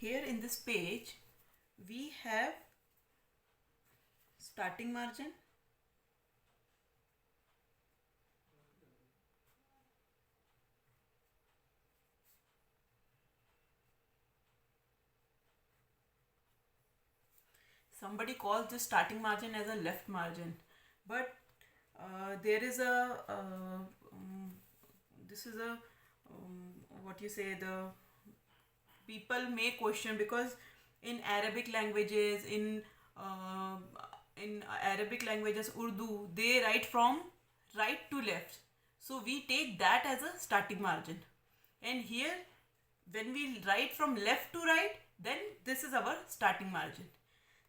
here in this page we have starting margin, somebody calls this starting margin as a left margin, but there is a this is a what you say, the people may question, because in Arabic languages, uh, in Arabic languages, Urdu, they write from right to left. So we take that as a starting margin. And here, when we write from left to right, then this is our starting margin.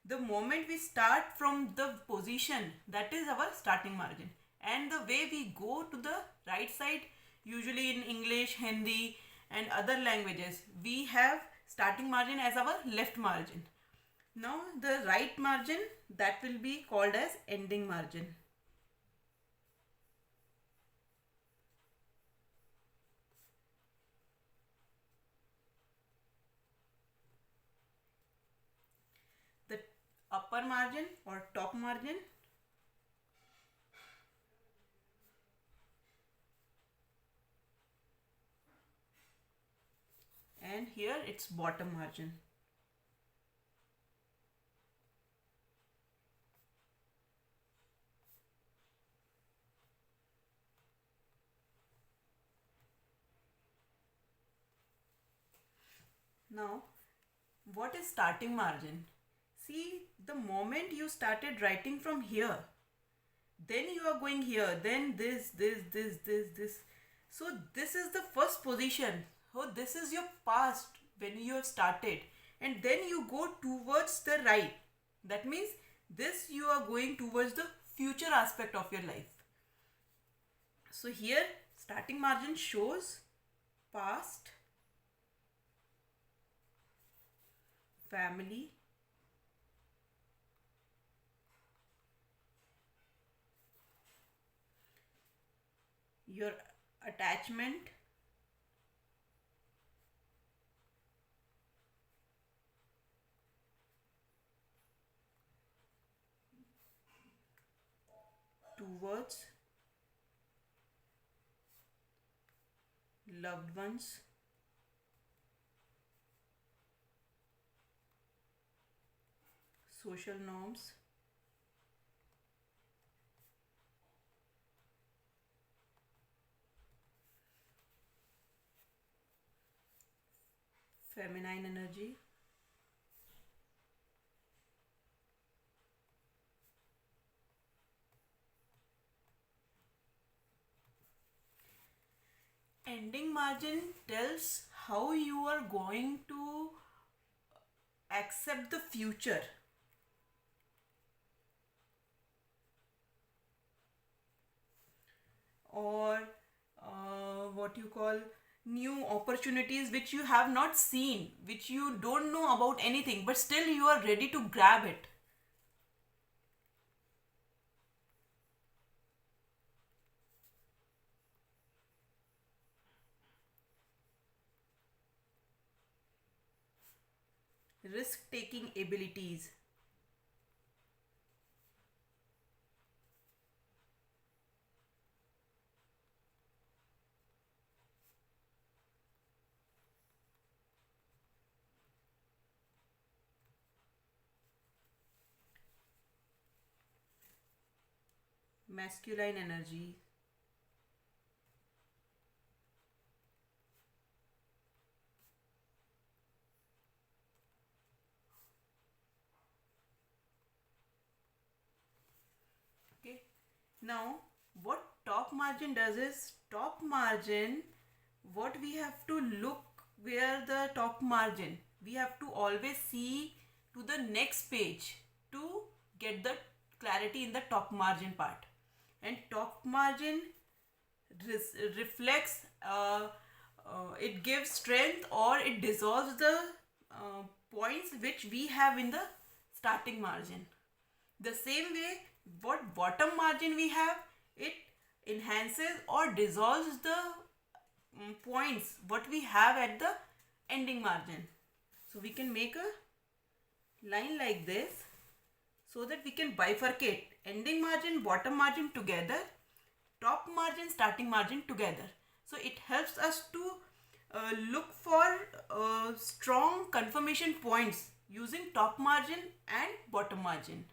The moment we start from the position, that is our starting margin. And the way we go to the right side, usually in English, Hindi, and other languages, we have starting margin as our left margin. Now the right margin, that will be called as ending margin. The upper margin or top margin, and here it's bottom margin. Now, what is starting margin? See, the moment you started writing from here, then you are going here, then this. So this is the first position. So this is your past when you have started, and then you go towards the right. That means this you are going towards the future aspect of your life. So here starting margin shows past, family, your attachment, towards loved ones, social norms, feminine energy, ending margin tells how you are going to accept the future, or what you call new opportunities which you have not seen, which you don't know about anything, but still you are ready to grab it. Risk taking abilities, masculine energy, okay. Now what top margin does is, top margin, what we have to look, where the top margin, we have to always see to the next page to get the clarity in the top margin part. And top margin reflects, it gives strength or it dissolves the points which we have in the starting margin. The same way, what bottom margin we have, it enhances or dissolves the points what we have at the ending margin. So we can make a line like this so that we can bifurcate ending margin, bottom margin together, top margin, starting margin together. So it helps us to look for strong confirmation points using top margin and bottom margin.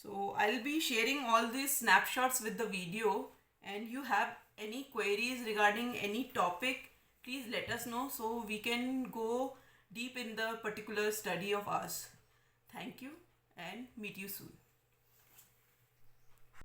So I'll be sharing all these snapshots with the video, and you have any queries regarding any topic, please let us know so we can go deep in the particular study of ours. Thank you and meet you soon.